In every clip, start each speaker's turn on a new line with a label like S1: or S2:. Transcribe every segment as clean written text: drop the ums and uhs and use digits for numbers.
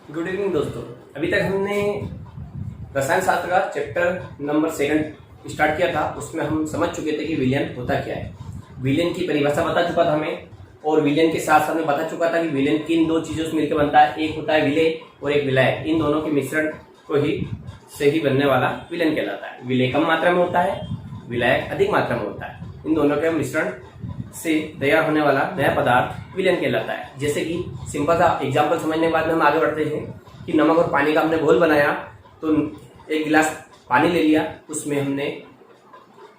S1: Good evening दोस्तों। अभी तक हमने रसायन शास्त्र का चैप्टर नंबर 2 स्टार्ट किया था। उसमें हम समझ चुके थे कि विलयन होता क्या है। विलयन की परिभाषा बता चुका था हमें, और विलयन के साथ हमें बता चुका था कि विलयन किन दो चीजों से मिलकर बनता है। एक होता है विलेय और एक विलायक। इन दोनों के मिश्रण को ही से ही बनने वाला विलयन कहलाता है। विलेय कम मात्रा में होता है, विलायक अधिक मात्रा में होता है। इन दोनों के मिश्रण से तैयार होने वाला नया पदार्थ विलयन कहलाता है। जैसे कि सिंपल सा एग्जांपल समझने के बाद में हम आगे बढ़ते हैं कि नमक और पानी का हमने घोल बनाया, तो एक गिलास पानी ले लिया, उसमें हमने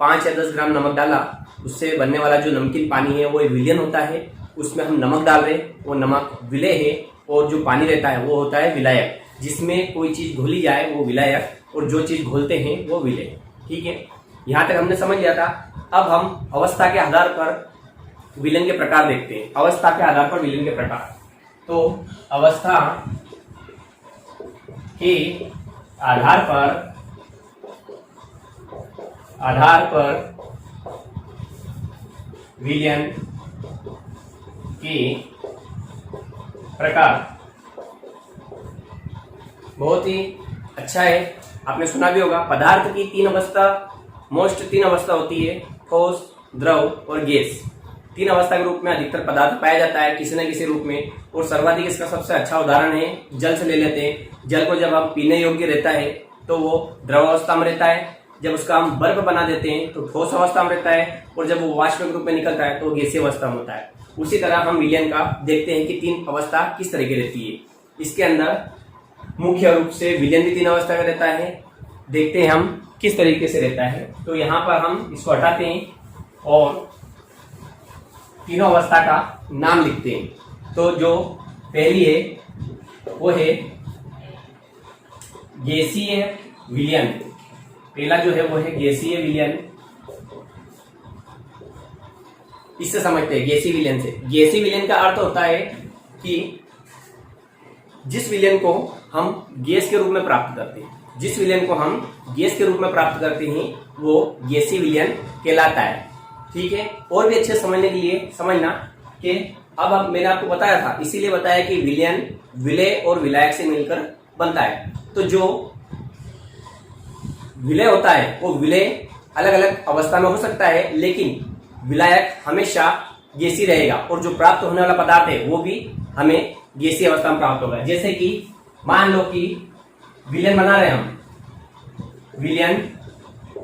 S1: 5 या 10 ग्राम नमक डाला। उससे बनने वाला जो नमकीन पानी है वो एक विलयन होता है। उसमें हम नमक डाल रहे, वो नमक विलेय है, और जो पानी रहता है वो होता है विलायक। जिसमें कोई चीज घोली जाए वो विलायक, और जो चीज घोलते हैं वो विलेय। ठीक है, यहाँ तक हमने समझ लिया था। अब हम अवस्था के आधार पर विलयन के प्रकार देखते हैं। अवस्था के आधार पर विलयन के प्रकार, तो अवस्था के आधार पर विलयन के प्रकार बहुत ही अच्छा है। आपने सुना भी होगा, पदार्थ की 3 अवस्था, मोस्ट 3 अवस्था होती है, ठोस, द्रव और गैस। 3 अवस्था के रूप में अधिकतर पदार्थ पाया जाता है किसी न किसी रूप में। और सर्वाधिक इसका सबसे अच्छा उदाहरण है जल से ले लेते हैं। जल को जब हम पीने योग्य रहता है तो वो द्रव अवस्था में रहता है। जब उसका हम बर्फ बना देते हैं तो ठोस अवस्था में रहता है, और जब वो वाष्प के रूप में निकलता है तो गैसीय अवस्था में होता है। उसी तरह हम विलयन का देखते हैं कि 3 अवस्था किस तरह की रहती है। इसके अंदर मुख्य रूप से विलयन भी 3 अवस्था में रहता है। देखते हैं हम किस तरीके से रहता है। तो यहाँ पर हम इसको हटाते हैं और तीनों अवस्था का नाम लिखते हैं। तो जो पहली है वो है गैसीय विलयन। पहला जो है वो है गैसीय विलयन। इससे समझते हैं गैसीय विलयन से। गैसीय विलयन का अर्थ होता है कि जिस विलयन को हम गैस के रूप में प्राप्त करते हैं, जिस विलयन को हम गैस के रूप में प्राप्त करते हैं वो गैसीय विलयन कहलाता है। ठीक है, और भी अच्छे समझने के लिए समझना कि अब मैंने आपको बताया था, इसीलिए बताया कि विलयन विलेय और विलायक से मिलकर बनता है। तो जो विलेय होता है वो विलेय अलग अलग अवस्था में हो सकता है, लेकिन विलायक हमेशा गैसीय रहेगा, और जो प्राप्त होने वाला पदार्थ है वो भी हमें गैसीय अवस्था में प्राप्त होगा। जैसे कि मान लो कि विलयन बना रहे हैं हम, विलयन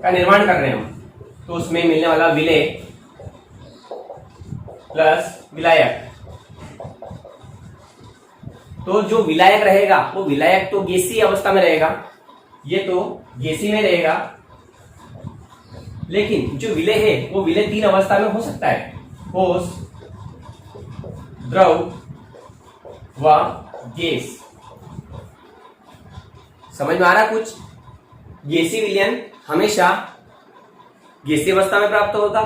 S1: का निर्माण कर रहे हैं हम, तो उसमें मिलने वाला विलेय प्लस विलायक, तो जो विलायक रहेगा वो विलायक तो गैसीय अवस्था में रहेगा, ये तो गैसीय में रहेगा। लेकिन जो विलेय है वो विलेय 3 अवस्था में हो सकता है, ठोस, द्रव व गैस। समझ में आ रहा कुछ? गैसीय विलयन हमेशा गैसीय अवस्था में प्राप्त होगा।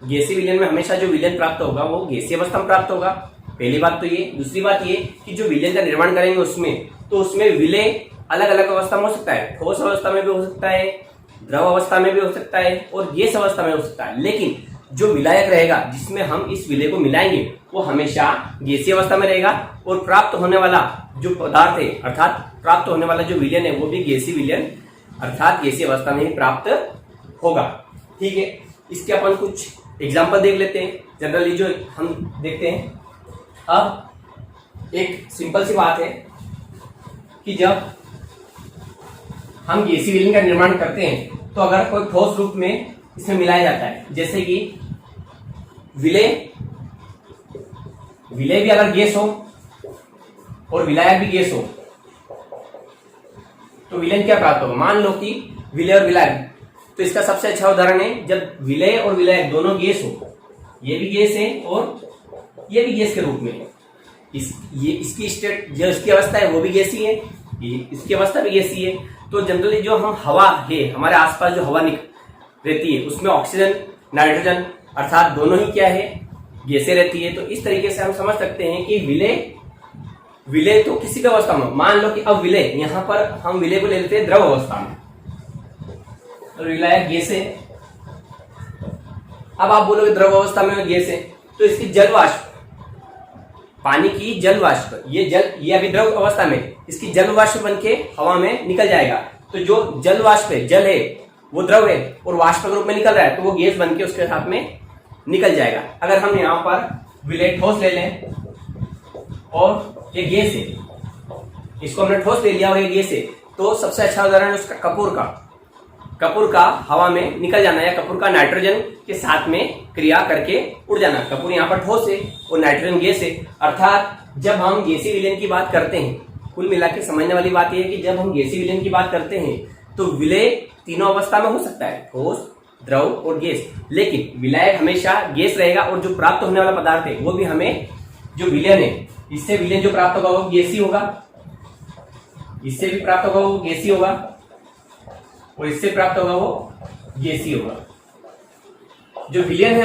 S1: गैसीय विलयन में हमेशा जो विलयन प्राप्त होगा वो गैसीय अवस्था में प्राप्त होगा। पहली बात तो ये। दूसरी बात ये कि जो विलयन का निर्माण करेंगे उसमें, तो उसमें विलेय अलग अलग अवस्था में हो सकता है। ठोस अवस्था में भी हो सकता है, द्रव अवस्था में भी हो सकता है, और गैस अवस्था में हो सकता है। लेकिन जो विलायक रहेगा जिसमें हम इस विलेय को मिलाएंगे वो हमेशा गैसीय अवस्था में रहेगा, और प्राप्त होने वाला जो पदार्थ है अर्थात प्राप्त होने वाला जो विलयन है वो भी गैसीय विलयन अर्थात गैसीय अवस्था में ही प्राप्त होगा। ठीक है, इसके अपन कुछ एग्जाम्पल देख लेते हैं। जनरली जो हम देखते हैं, अब एक सिंपल सी बात है कि जब हम गैसीय विलयन का निर्माण करते हैं तो अगर कोई ठोस रूप में इसमें मिलाया जाता है, जैसे कि विलेय भी अगर गैस हो और विलायक भी गैस हो, तो विलयन क्या प्राप्त होगा? मान लो कि विलेय और विलायक, तो इसका सबसे अच्छा उदाहरण है जब विलेय और विलायक दोनों गैस हो। ये भी गैस है और ये भी गैस के रूप में है। इसकी स्टेट जो इसकी अवस्था है वो भी गैसीय है, इसकी अवस्था भी गैसीय है। तो जनरली जो हम हवा है, हमारे आसपास जो हवा रहती है उसमें ऑक्सीजन, नाइट्रोजन अर्थात दोनों ही क्या है? गैसें रहती है। तो इस तरीके से हम समझ सकते हैं कि विलेय तो किसी भी अवस्था में, मान लो कि अब विलेय, यहां पर हम विलेय को ले लेते हैं द्रव अवस्था में, तो विलायक गैस है। अब आप बोलोगे द्रव अवस्था में गैस है, तो इसकी जल वाष्प पानी की जल वाष्प, ये अभी द्रव अवस्था में, इसकी जल वाष्प बन के हवा में निकल जाएगा। तो जो जल वाष्प है, जल है वो द्रव है और वाष्प के रूप में निकल रहा है, तो वो गैस बन के उसके साथ में निकल जाएगा। अगर हम यहाँ पर विलय ठोस ले लें और ये गैस है, इसको हमने ठोस ले लिया और ये गैस है, तो सबसे अच्छा उदाहरण है उसका कपूर का हवा में निकल जाना, या कपूर का नाइट्रोजन के साथ में क्रिया करके उड़ जाना। कपूर यहाँ पर ठोस है और नाइट्रोजन गैस है। अर्थात जब हम गैसीय विलयन की बात करते हैं, कुल मिला के समझने वाली बात यह है कि जब हम गैसीय विलयन की बात करते हैं तो विलय तीनों अवस्था में हो सकता है, ठोस, द्रव और गैस। लेकिन विलायक हमेशा गैस रहेगा और जो प्राप्त होने वाला पदार्थ है वो भी हमें, जो विलयन है, इससे विलयन जो प्राप्त होगा वो गैसीय होगा, इससे भी प्राप्त होगा वो गैसीय होगा और इससे प्राप्त होगा वो गैसीय होगा। जो विलयन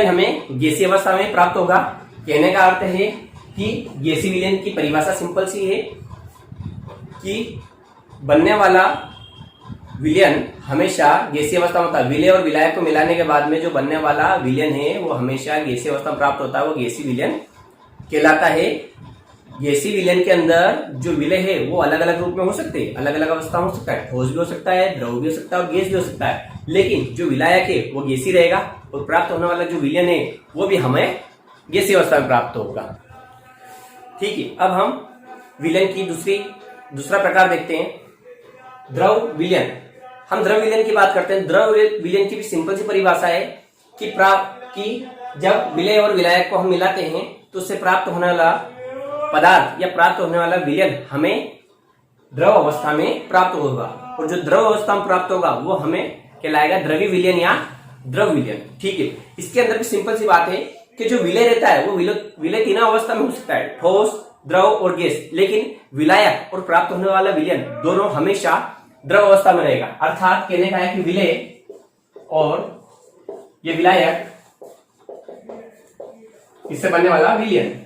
S1: हमें गैसीय अवस्था में प्राप्त होगा। कहने का अर्थ है कि गैसीय विलयन की परिभाषा सिंपल सी है कि बनने वाला विलयन हमेशा गैसीय अवस्था में होता है। विलय और विलायक को मिलाने के बाद में जो बनने वाला विलयन है वो हमेशा गैसीय अवस्था में प्राप्त होता है, वो गैसीय विलयन कहलाता है। गैसीय विलयन के अंदर जो विलय है वो अलग अलग रूप में हो सकते हैं, अलग अलग अवस्था हो सकता है, ठोस भी हो सकता है, द्रव भी हो सकता है और गैस भी हो सकता है। लेकिन जो विलायक है वो गैसीय रहेगा और प्राप्त होने वाला जो विलयन है वो भी हमें गैसीय अवस्था में प्राप्त होगा। ठीक है, अब हम विलयन की दूसरा प्रकार देखते हैं, द्रव विलयन। हम द्रव विलयन की बात करते हैं। द्रव विलयन की भी सिंपल सी परिभाषा है कि जब विलय और विलायक को हम मिलाते हैं तो उससे प्राप्त होने वाला पदार्थ या प्राप्त होने वाला विलयन हमें द्रव अवस्था में प्राप्त होगा, और जो द्रव अवस्था में प्राप्त होगा वो हमें कहलाएगा द्रवीय विलयन या द्रव विलयन। ठीक है, इसके अंदर भी सिंपल सी बात है कि जो विलय रहता है वो विलय तीनों अवस्था में हो सकता है, ठोस, द्रव और गैस। लेकिन विलायक और प्राप्त होने वाला विलयन दोनों हमेशा द्रव अवस्था में रहेगा। अर्थात कहने का है कि विलय और ये विलायक, इससे बनने वाला विलयन,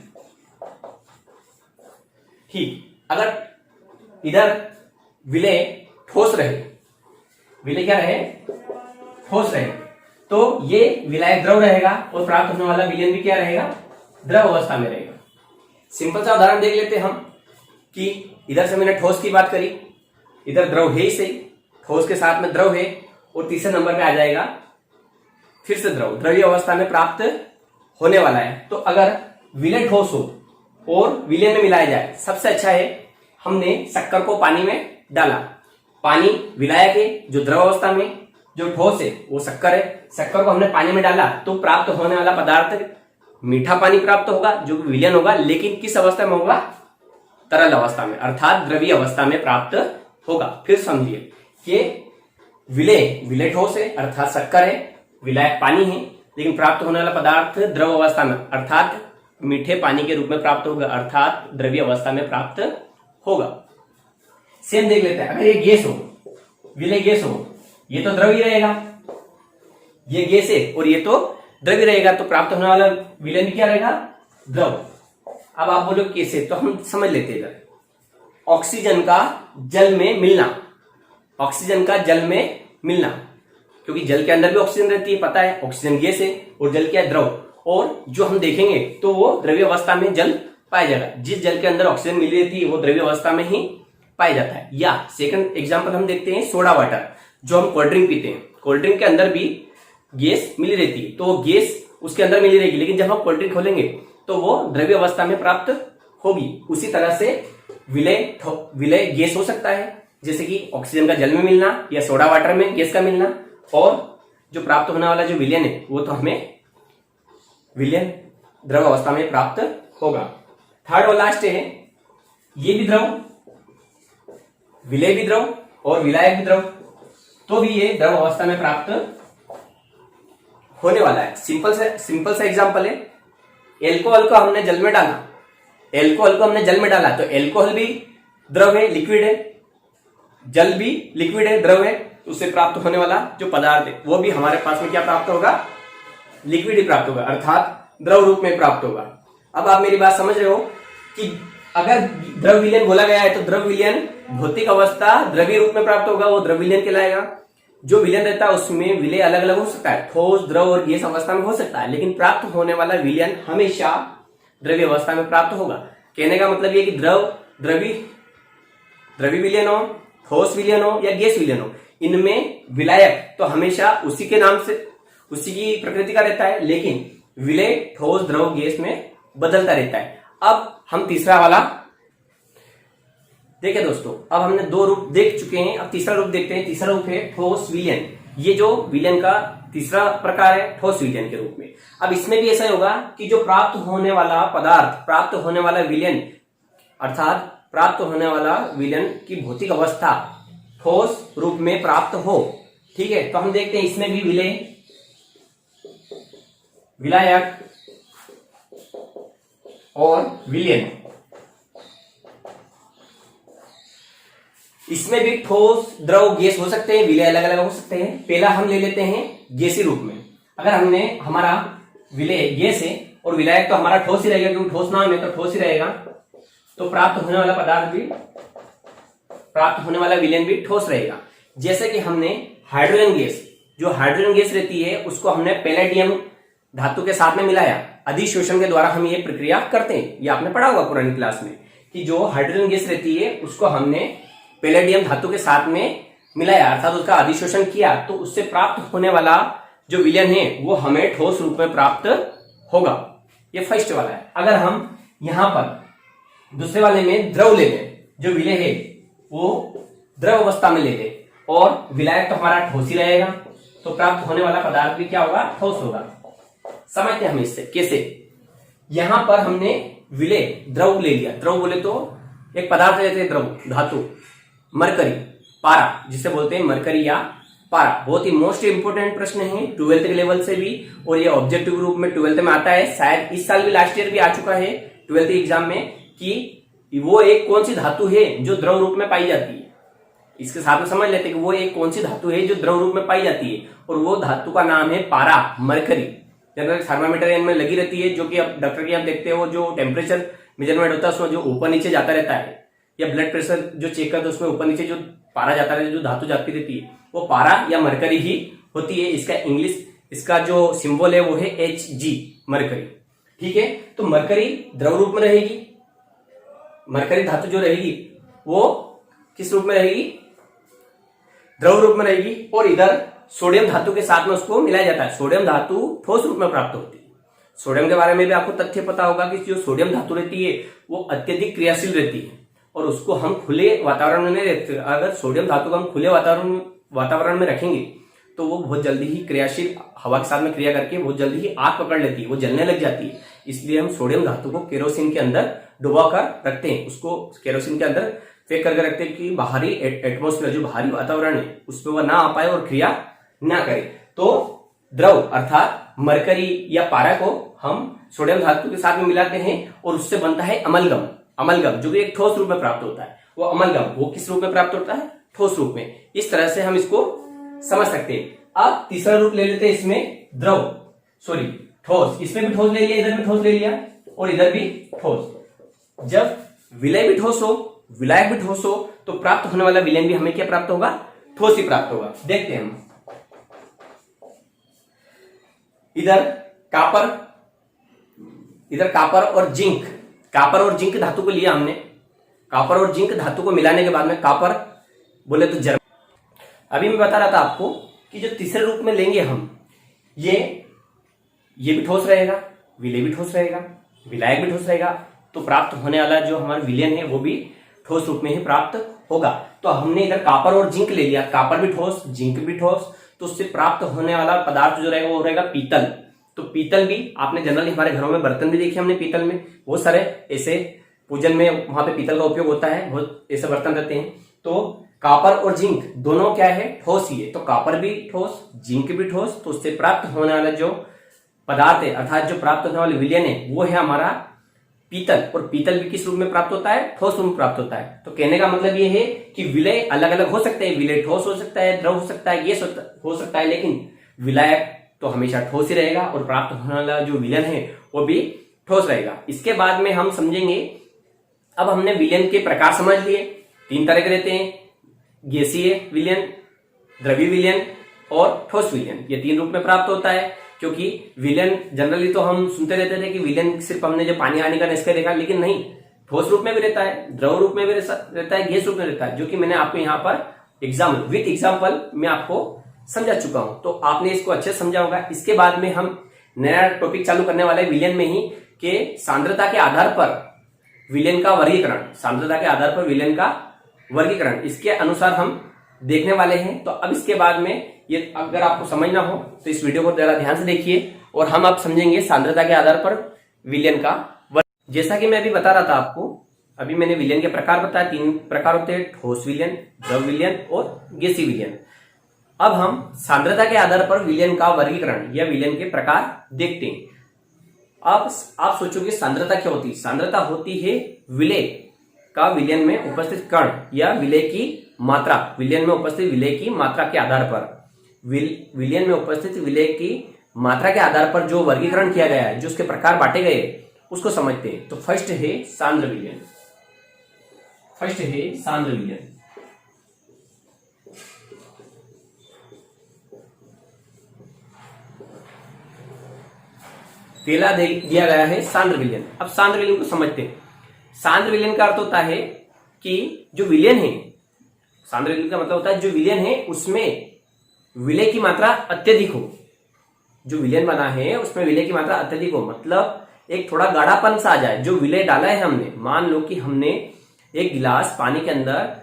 S1: ठीक, अगर इधर विलय ठोस रहे, विलय क्या रहे, ठोस रहे, तो ये विलायक द्रव रहेगा और प्राप्त होने वाला विलयन भी क्या रहेगा, द्रव अवस्था में रहेगा। सिंपल सा उदाहरण देख लेते हैं हम कि इधर से मैंने ठोस की बात करी, इधर द्रव है ही सही, ठोस के साथ में द्रव है, और तीसरे नंबर पे आ जाएगा फिर से द्रव, द्रवीय अवस्था में प्राप्त होने वाला है। तो अगर विलय ठोस हो और विलय में मिलाया जाए, सबसे अच्छा है, हमने शक्कर को पानी में डाला, पानी विलायक है जो द्रव अवस्था में, जो ठोस है वो शक्कर है, शक्कर को हमने पानी में डाला तो प्राप्त होने वाला पदार्थ मीठा पानी प्राप्त होगा जो विलयन होगा, लेकिन किस अवस्था में होगा, तरल अवस्था में, अर्थात द्रवीय अवस्था में प्राप्त होगा। फिर समझिए कि विलय ठोस है अर्थात शक्कर है, विलायक पानी है, लेकिन प्राप्त होने वाला पदार्थ द्रव अवस्था में अर्थात मीठे पानी के रूप में प्राप्त होगा, अर्थात द्रवीय अवस्था में प्राप्त होगा। सेम देख लेते हैं, अगर ये गैस हो, विलय गैस हो, ये तो द्रव ही रहेगा, ये गैस है और ये तो द्रव्य रहेगा, तो प्राप्त होने वाला विलयन क्या रहेगा, द्रव। अब आप बोलो कैसे, तो हम समझ लेते हैं। ऑक्सीजन का जल में मिलना, ऑक्सीजन का जल में मिलना, क्योंकि जल के अंदर भी ऑक्सीजन रहती है, पता है, ऑक्सीजन गैस है और जल क्या है, द्रव। और जो हम देखेंगे तो वो द्रव्य अवस्था में जल पाया जाएगा, जिस जल के अंदर ऑक्सीजन मिली रहती है वो द्रव्य अवस्था में ही पाया जाता है। या सेकंड एग्जांपल हम देखते हैं, सोडा वाटर, जो हम कोल्ड ड्रिंक पीते हैं, कोल्ड ड्रिंक के अंदर भी गैस मिली रहती है, तो वो गैस उसके अंदर मिली रहेगी, लेकिन जब हम कोल्ड ड्रिंक खोलेंगे तो वो द्रव्य अवस्था में प्राप्त होगी। उसी तरह से विलय गैस हो सकता है, जैसे कि ऑक्सीजन का जल में मिलना या सोडा वाटर में गैस का मिलना, और जो प्राप्त होने वाला जो विलयन है वो तो हमें विलयन द्रव अवस्था में प्राप्त होगा। थर्ड और लास्ट है, ये भी द्रव, विलय भी द्रव और विलायक भी द्रव, तो भी ये द्रव अवस्था में प्राप्त होने वाला है। सिंपल सा एग्जांपल है, एल्कोहल को हमने जल में डाला, एल्कोहल को हमने जल में डाला तो एल्कोहल भी द्रव है, लिक्विड है, जल भी लिक्विड है, द्रव है, उससे प्राप्त होने वाला जो पदार्थ है वो भी हमारे पास में क्या प्राप्त होगा, लिक्विड ही प्राप्त होगा, अर्थात द्रव रूप में प्राप्त होगा। अब आप मेरी बात समझ रहे हो कि अगर द्रव विलयन बोला गया है तो द्रव विलयन भौतिक अवस्था द्रवीय रूप में प्राप्त होगा, वो द्रव विलयन कहलाएगा। जो विलयन रहता है उसमें विलय अलग अलग हो सकता है, ठोस, द्रव और गैस अवस्था में हो सकता है, लेकिन प्राप्त होने वाला विलयन हमेशा द्रव्य अवस्था में प्राप्त होगा। कहने का मतलब ये कि द्रवी विलयन हो, ठोस विलयन हो या गैस विलयन हो, इनमें विलायक तो हमेशा उसी के नाम से, उसी की प्रकृति का रहता है, लेकिन विलय ठोस, द्रव, गैस में बदलता रहता है। अब हम तीसरा वाला देखिए दोस्तों, अब हमने दो रूप देख चुके हैं, अब तीसरा रूप देखते हैं। तीसरा रूप है ठोस विलयन। ये जो विलयन का तीसरा प्रकार है ठोस विलयन के रूप में। अब इसमें भी ऐसा होगा कि जो प्राप्त होने वाला पदार्थ, प्राप्त होने वाला विलयन, अर्थात प्राप्त होने वाला विलयन की भौतिक अवस्था ठोस रूप में प्राप्त हो। ठीक है, तो हम देखते हैं इसमें भी विलायक और विलयन, इसमें भी ठोस, द्रव, गैस हो सकते हैं, विलय अलग अलग हो सकते हैं। पहला हम ले लेते हैं गैसी रूप में। अगर हमने हमारा विलय गैस है और विलायक तो हमारा ठोस ही रहेगा, क्योंकि ठोस नाम है तो ठोस ही रहेगा, तो प्राप्त होने वाला पदार्थ भी, प्राप्त होने वाला विलयन भी ठोस रहेगा। जैसे कि हमने हाइड्रोजन गैस, जो हाइड्रोजन गैस रहती है उसको हमने पैलेडियम धातु के साथ में मिलाया, अधिशोषण के द्वारा हम ये प्रक्रिया करते हैं। ये आपने पढ़ा होगा पुरानी क्लास में कि जो हाइड्रोजन गैस रहती है उसको हमने पैलेडियम धातु के साथ में मिलाया, अर्थात उसका अधिशोषण किया, तो उससे प्राप्त होने वाला जो विलयन है वो हमें ठोस रूप में प्राप्त होगा। ये फर्स्ट वाला है। अगर हम यहां पर दूसरे वाले में द्रव ले लें, जो विलय है वो द्रव अवस्था में ले लें और विलायक तो हमारा ठोस ही रहेगा, तो प्राप्त होने वाला पदार्थ भी क्या होगा, ठोस होगा। समझते हैं हम इससे कैसे। यहां पर हमने विलय द्रव ले लिया, द्रव बोले तो एक पदार्थ लेते हैं द्रव, धातु, मरकरी, पारा, जिसे बोलते हैं मरकरी या पारा। बहुत ही मोस्ट इंपोर्टेंट प्रश्न है 12th के लेवल से भी, और ये ऑब्जेक्टिव रूप में 12th में आता है। शायद इस साल भी, लास्ट ईयर भी आ चुका है 12th एग्जाम में, कि वो एक कौन सी धातु है जो द्रव रूप में पाई जाती है। इसके साथ में समझ लेते हैं कि वो एक कौन सी धातु है जो द्रव रूप में पाई जाती है, और वो धातु का नाम है पारा, मरकरी। जनरल थर्मामीटर में लगी रहती है, जो कि अब डॉक्टर के यहाँ देखते हो, जो टेम्परेचर मेजरमेंट होता है उसमें जो ऊपर नीचे जाता रहता है, या ब्लड प्रेशर जो चेक करते हैं उसमें ऊपर नीचे जो पारा जाता रहता है, जो धातु जाती रहती है, वो पारा या मरकरी ही होती है। इसका इंग्लिश, इसका जो सिंबल है वो है Hg, मरकरी। ठीक है, तो मरकरी द्रव रूप में रहेगी, मरकरी धातु जो रहेगी वो किस रूप में रहेगी, द्रव रूप में रहेगी, और इधर सोडियम धातु के साथ में उसको मिलाया जाता है। सोडियम धातु ठोस रूप में प्राप्त होती है। सोडियम के बारे में भी आपको तथ्य पता होगा कि जो सोडियम धातु रहती है वो अत्यधिक क्रियाशील रहती है, और उसको हम खुले वातावरण में नहीं रखते। अगर सोडियम धातु को हम खुले वातावरण में रखेंगे तो वो बहुत जल्दी ही क्रियाशील, हवा के साथ में क्रिया करके बहुत जल्दी ही आग पकड़ लेती है, वो जलने लग जाती है। इसलिए हम सोडियम धातु को केरोसिन के अंदर डुबा कर रखते हैं, उसको केरोसिन के अंदर फेंक करके रखते हैं कि बाहरी एटमोस्फेयर, जो बाहरी वातावरण है उसमें वह ना आ पाए और क्रिया ना करे। तो द्रव अर्थात मरकरी या पारा को हम सोडियम धातु के साथ में मिलाते हैं और उससे बनता है अमलगम। अमलगम जो कि एक ठोस रूप में प्राप्त होता है, वो अमलगम वो किस रूप में प्राप्त होता है, ठोस रूप में। इस तरह से हम इसको समझ सकते हैं। अब तीसरा रूप ले लेते हैं इसमें ठोस। इसमें भी ठोस ले लिया, इधर भी ठोस ले लिया और इधर भी ठोस। जब विलय भी ठोस हो, विलायक भी ठोस हो, तो प्राप्त होने वाला विलयन भी हमें क्या प्राप्त होगा, ठोस ही प्राप्त होगा। देखते हैं हम इधर कापर और जिंक, कापर और जिंक धातु को लिया हमने। कापर और जिंक धातु को मिलाने के बाद में कापर बोले तो जर्म। अभी मैं बता रहा था आपको कि जो तीसरे रूप में लेंगे हम, ये भी ठोस रहेगा, विलय भी ठोस रहेगा, विलायक भी ठोस रहेगा, तो प्राप्त होने वाला जो हमारा विलयन है वो भी ठोस रूप में ही प्राप्त होगा। तो हमने इधर कापर और जिंक ले लिया, कापर भी ठोस, जिंक भी ठोस, तो उससे प्राप्त होने वाला पदार्थ जो रहेगा वो रहेगा पीतल। तो पीतल भी आपने जनरली हमारे घरों में बर्तन भी देखे हमने पीतल में, बहुत सारे ऐसे पूजन में वहां पे पीतल का उपयोग होता है, बहुत ऐसे बर्तन रहते हैं। तो कापर और जिंक दोनों क्या है, ठोस ही है। तो कापर भी ठोस, जिंक भी ठोस, तो उससे प्राप्त होने वाला जो पदार्थ है अर्थात जो प्राप्त होने वाले विलयन है वो है हमारा पीतल। और पीतल भी किस रूप में प्राप्त होता है, ठोस रूप में प्राप्त होता है। तो कहने का मतलब ये है कि विलय अलग अलग हो सकते हैं, विलय ठोस हो सकता है, द्रव हो सकता है, गैस हो सकता है, लेकिन विलायक तो हमेशा ठोस ही रहेगा और प्राप्त होने वाला जो विलयन है वो भी ठोस रहेगा। इसके बाद में हम समझेंगे, अब हमने विलयन के प्रकार समझ लिए, 3 तरह के रहते हैं, गैसीय विलयन, द्रवीय विलयन और ठोस विलयन, ये 3 रूप में प्राप्त होता है। क्योंकि विलयन जनरली तो हम सुनते रहते थे कि विलयन सिर्फ हमने जो पानी आने का निष्क्रिय देखा, लेकिन नहीं, ठोस रूप में भी रहता है, द्रव रूप में भी रहता है, गैस रूप में रहता है, जो कि मैंने आपको यहाँ पर विथ एग्जाम्पल मैं आपको समझा चुका हूं। तो आपने इसको अच्छे से समझा होगा। इसके बाद में हम नया टॉपिक चालू करने वाले विलयन में ही कि सांद्रता के आधार पर विलयन का वर्गीकरण, सांद्रता के आधार पर विलयन का वर्गीकरण, इसके अनुसार हम देखने वाले हैं। तो अब इसके बाद में ये अगर आपको समझना हो तो इस वीडियो को जरा ध्यान से देखिए और हम अब समझेंगे सांद्रता के आधार पर विलयन का वर्ग। जैसा कि मैं अभी बता रहा था आपको, अभी मैंने विलयन के प्रकार बताया, 3 प्रकार होते हैं, ठोस विलयन, द्रव विलयन और गैसीय विलयन। अब हम सांद्रता के आधार पर विलयन का वर्गीकरण या विलयन के प्रकार देखते हैं। अब आप सोचोगे सांद्रता क्या होती है? सांद्रता होती है विलेय का विलयन में उपस्थित कण या विलेय की मात्रा, विलयन में उपस्थित विलेय की मात्रा के आधार पर, विलयन में उपस्थित विलेय की मात्रा के आधार पर जो वर्गीकरण किया गया है, जो उसके प्रकार बांटे गए, उसको समझते हैं। तो फर्स्ट है सांद्र विलयन। पहला दिया गया है सांद्र विलयन। अब सांद्र विलयन को समझते हैं। सांद्र विलयन का अर्थ होता है कि जो विलयन है, सांद्र विलयन का मतलब होता है जो विलयन है उसमें विलेय की मात्रा अत्यधिक हो। जो विलयन बना है उसमें विलेय की मात्रा अत्यधिक हो, मतलब एक थोड़ा गाढ़ापन सा आ जाए। जो विलेय डाला है हमने, मान लो कि हमने एक गिलास पानी के अंदर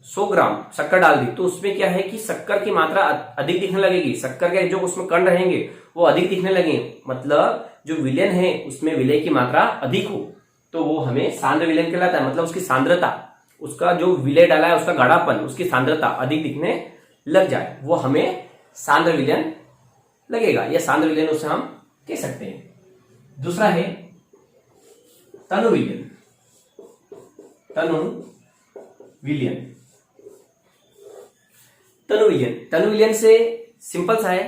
S1: 100 ग्राम शक्कर डाल दी, तो उसमें क्या है कि शक्कर की मात्रा अधिक दिखने लगेगी, शक्कर के जो उसमें कण रहेंगे वो अधिक दिखने लगेंगे, मतलब जो विलयन है उसमें विलेय की मात्रा अधिक हो, तो वो हमें सांद्र विलयन कहलाता है। मतलब उसकी सांद्रता, उसका जो विलेय डाला है उसका गाढ़ापन, उसकी सांद्रता अधिक दिखने लग जाए, वो हमें सांद्र विलयन लगेगा, या सांद्र विलयन उसे हम कह सकते हैं। दूसरा है तनु विलयन। तनु विलयन से सिंपल सा है,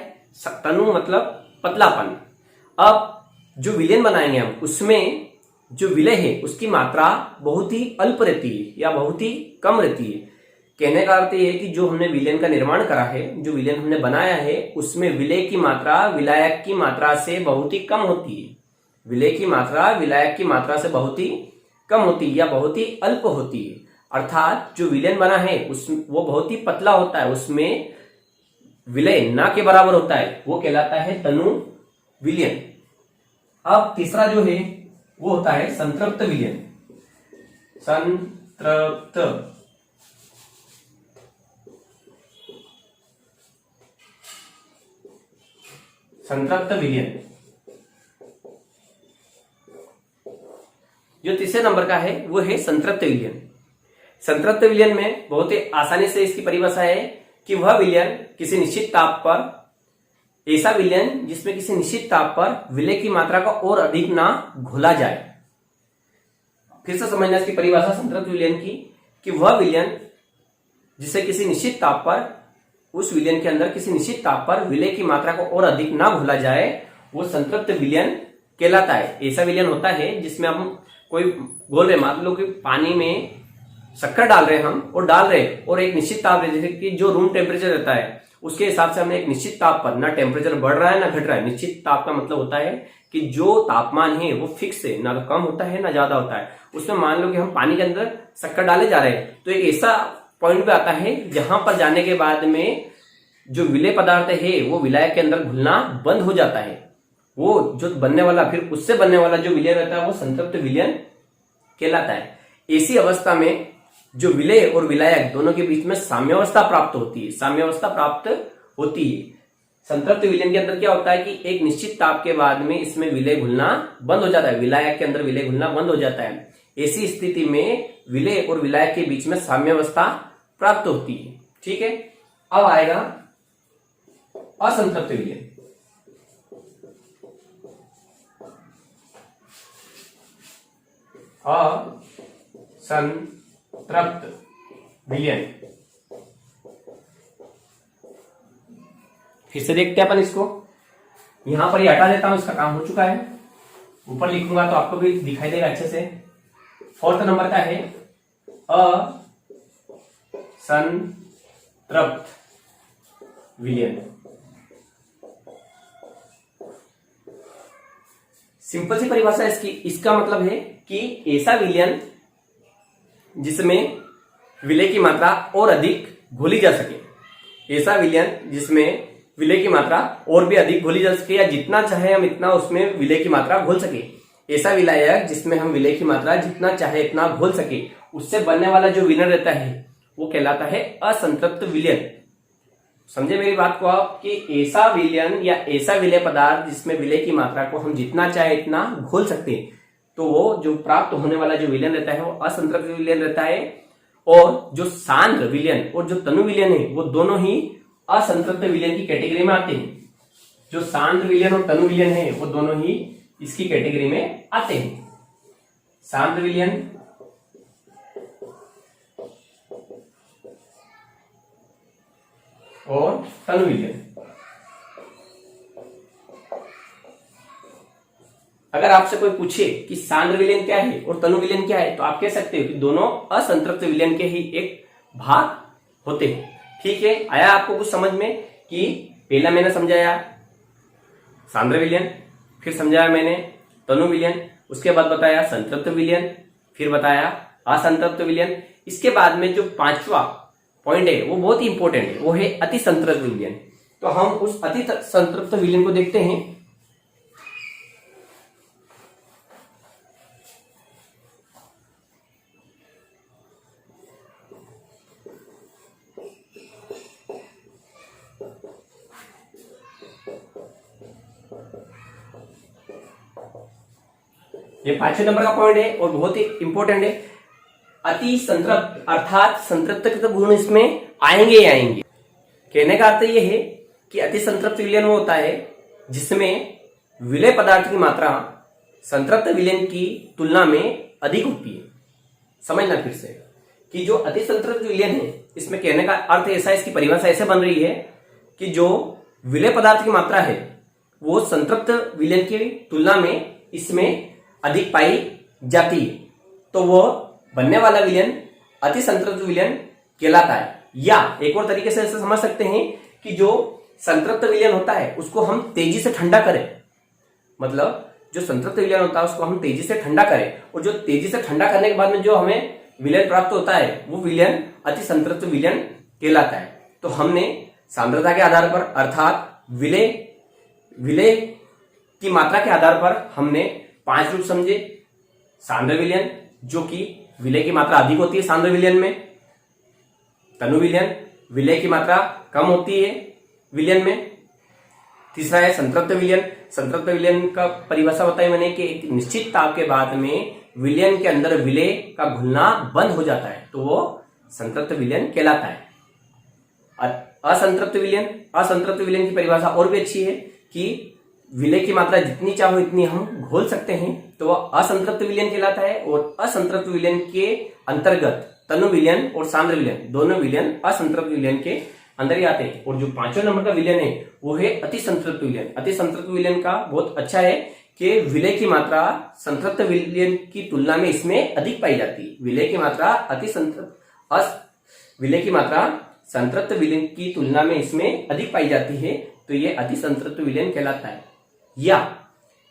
S1: तनु मतलब पतलापन। अब जो विलयन बनाएंगे हम, उसमें जो विलेय है उसकी मात्रा बहुत ही अल्प रहती है या बहुत ही कम रहती है। कहने का अर्थ ये है कि जो हमने विलयन का निर्माण करा है, जो विलयन हमने बनाया है, उसमें विलेय की मात्रा विलायक की मात्रा से बहुत ही कम होती है। विलेय की मात्रा विलायक की मात्रा से बहुत ही कम होती है या बहुत ही अल्प होती है। अर्थात जो विलयन बना है वो बहुत ही पतला होता है, उसमें विलेय ना के बराबर होता है, वो कहलाता है तनु विलयन। अब तीसरा जो है वो होता है संतृप्त विलयन। संतृप्त विलयन जो तीसरे नंबर का है वो है संतृप्त विलयन। संतृप्त विलयन में बहुत ही आसानी से इसकी परिभाषा है कि वह विलयन किसी निश्चित ताप पर, ऐसा विलयन जिसमें किसी निश्चित ताप पर विलेय की मात्रा का और अधिक ना घोला जाए। फिर से समझना इसकी परिभाषा संतृप्त विलयन की, कि वह विलयन जिसे किसी निश्चित ताप पर, उस विलयन के अंदर किसी निश्चित ताप पर विलेय की मात्रा को और अधिक ना घोला जाए, वो संतृप्त विलयन कहलाता है। ऐसा विलयन होता है जिसमें हम कोई घोल रहे, मान लो कि पानी में शक्कर डाल रहे हम और डाल रहे, और एक निश्चित ताप है, जैसे कि जो रूम टेम्परेचर रहता है उसके हिसाब से हमने एक निश्चित ताप पर, ना टेम्परेचर बढ़ रहा है ना घट रहा है। निश्चित ताप का मतलब होता है कि जो तापमान है वो फिक्स है, ना तो कम होता है ना ज्यादा होता है। उसमें मान लो कि हम पानी के अंदर शक्कर डाले जा रहे हैं, तो एक ऐसा पॉइंट पे आता है जहां पर जाने के बाद में जो विलेय पदार्थ है वो विलायक के अंदर घुलना बंद हो जाता है। वो जो बनने वाला, फिर उससे बनने वाला जो विलयन रहता है वो संतृप्त विलयन कहलाता है। ऐसी अवस्था में जो विलेय और विलायक दोनों के बीच में साम्यावस्था प्राप्त होती है, साम्यावस्था प्राप्त होती है। संतृप्त विलयन के अंदर क्या होता है कि एक निश्चित ताप के बाद में इसमें विलेय घुलना बंद हो जाता है, विलायक के अंदर विलेय घुलना बंद हो जाता है। ऐसी स्थिति में विलेय और विलायक के बीच में साम्यावस्था प्राप्त होती है। ठीक है, अब आएगा असंतृप्त विलयन। असंतृप्त विलयन, फिर से देखते हैं अपन इसको। यहां पर ये हटा देता हूं, इसका काम हो चुका है। ऊपर लिखूंगा तो आपको भी दिखाई देगा अच्छे से। 4th नंबर का है असंतृप्त विलयन। सिंपल सी परिभाषा इसकी, इसका मतलब है कि ऐसा विलयन जिसमें विलय की मात्रा और अधिक घोली जा सके। ऐसा विलयन जिसमें विलय की मात्रा और भी अधिक घोली जा सके, या जितना चाहे हम इतना उसमें विलय की मात्रा घोल सके। ऐसा विलायक जिसमें हम विलय की मात्रा जितना चाहे इतना घोल सके, उससे बनने वाला जो विलयन रहता है वो कहलाता है असंतृप्त विलयन। समझे मेरी बात को आप, कि ऐसा विलयन या ऐसा विलय पदार्थ जिसमें विलय की मात्रा को हम जितना चाहे इतना घोल सकते हैं, तो वो जो प्राप्त होने वाला जो विलयन रहता है वो असंतृप्त विलयन रहता है। और जो सांद्र विलयन और जो तनु विलयन है वो दोनों ही असंतृप्त विलयन की कैटेगरी में आते हैं। जो सांद्र विलयन और तनु विलयन है वो दोनों ही इसकी कैटेगरी में आते हैं। सांद्र विलयन और तनु विलयन। अगर आपसे कोई पूछे कि सांद्र विलयन क्या है और तनु विलयन क्या है, तो आप कह सकते हो कि दोनों असंतृप्त विलयन के ही एक भाग होते हैं। ठीक है, आया आपको कुछ समझ में कि पहला मैंने समझाया सांद्र विलयन, फिर समझाया मैंने तनु विलयन, उसके बाद बताया संतृप्त विलयन, फिर बताया असंतृप्त विलयन। इसके बाद में जो पांचवा पॉइंट है वो बहुत ही इंपॉर्टेंट है, वो है अति संतृप्त विलयन। तो हम उस अति संतृप्त विलयन को देखते हैं। ये 5वें नंबर का पॉइंट है और बहुत ही इंपॉर्टेंट है। अति संतृप्त अर्थात संतृप्त के तो गुण इसमें आएंगे ही आएंगे। कहने का अर्थ यह है कि अति संतृप्त विलयन वो होता है जिसमें विलय पदार्थ की मात्रा संतृप्त विलयन की तुलना में अधिक होती है। समझना फिर से कि जो अति संतृप्त विलयन है, इसमें कहने का अर्थ ऐसा, इसकी परिभाषा ऐसे बन रही है कि जो विलय पदार्थ की मात्रा है वो संतृप्त विलयन की तुलना में इसमें अधिक पाई जाती है, तो वो बनने वाला विलयन अति संतृप्त विलयन कहलाता है। या एक और तरीके से ऐसे समझ सकते हैं कि जो संतृप्त विलयन होता है उसको हम तेजी से ठंडा करें, मतलब जो संतृप्त विलयन होता है उसको हम तेजी से ठंडा करें, और जो तेजी से ठंडा करने के बाद में जो हमें विलयन प्राप्त होता है वो विलयन अति संतृप्त विलयन कहलाता है। तो हमने सांद्रता के आधार पर अर्थात विलय की मात्रा के आधार पर हमने 5 रूप समझे। सांद्र विलयन जो कि विलय की मात्रा अधिक होती है सांद्र विलयन में, तनु विलयन विलय की मात्रा कम होती है विलयन में। तीसरा है संतृप्त विलयन। संतृप्त विलयन का परिभाषा बताई मैंने कि एक निश्चित ताप के बाद में विलयन के अंदर विलय का घुलना बंद हो जाता है, तो वो संतृप्त विलयन कहलाता है। असंतृप्त विलयन की परिभाषा और भी अच्छी है कि विलय की मात्रा जितनी चाहो इतनी हम घोल सकते हैं, तो वह असंतृप्त विलयन कहलाता है। और असंतृप्त विलयन के अंतर्गत तनु विलयन और सांद्र विलयन दोनों विलयन असंतृप्त विलयन के अंदर ही आते हैं। और जो 5वें नंबर का विलयन है वो है अति संतृप्त विलयन। अति संतृप्त विलयन का बहुत अच्छा है कि विलय की मात्रा संतृप्त विलयन की तुलना में इसमें अधिक पाई जाती है। विलय की मात्रा संतृप्त विलयन की तुलना में इसमें अधिक पाई जाती है, तो ये अति संतृप्त विलयन कहलाता है। या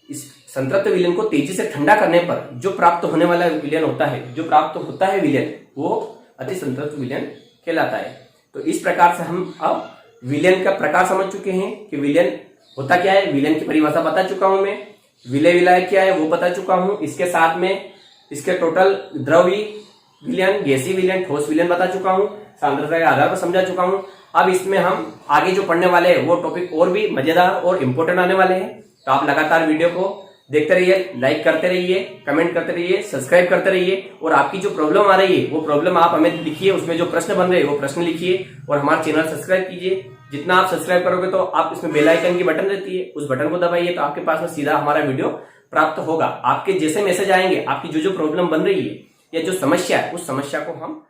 S1: इस संतृप्त विलयन को तेजी से ठंडा करने पर जो प्राप्त होने वाला विलयन होता है, जो प्राप्त होता है विलयन, वो अति संतृप्त विलयन कहलाता है। तो इस प्रकार से हम अब विलयन का प्रकार समझ चुके हैं कि विलयन होता क्या है, विलयन की परिभाषा बता चुका हूं मैं, विलय विलायक क्या है वो बता चुका हूं, इसके साथ में इसके टोटल द्रव्य विलयन, गैसीय विलयन, ठोस विलयन बता चुका हूं, सांद्रता के आधार पर समझा चुका हूं। अब इसमें हम आगे जो पढ़ने वाले हैं वो टॉपिक और भी मजेदार और इंपॉर्टेंट आने वाले हैं। तो आप लगातार वीडियो को देखते रहिए, लाइक करते रहिए, कमेंट करते रहिए, सब्सक्राइब करते रहिए। और आपकी जो प्रॉब्लम आ रही है वो प्रॉब्लम आप हमें लिखिए, उसमें जो प्रश्न बन रहे हैं वो प्रश्न लिखिए और हमारा चैनल सब्सक्राइब कीजिए। जितना आप सब्सक्राइब करोगे तो आप इसमें बेल आइकन की बटन रहती है, उस बटन को दबाइए तो आपके पास में सीधा हमारा वीडियो प्राप्त होगा। आपके जैसे मैसेज आएंगे, आपकी जो प्रॉब्लम बन रही है या जो समस्या है उस समस्या को हम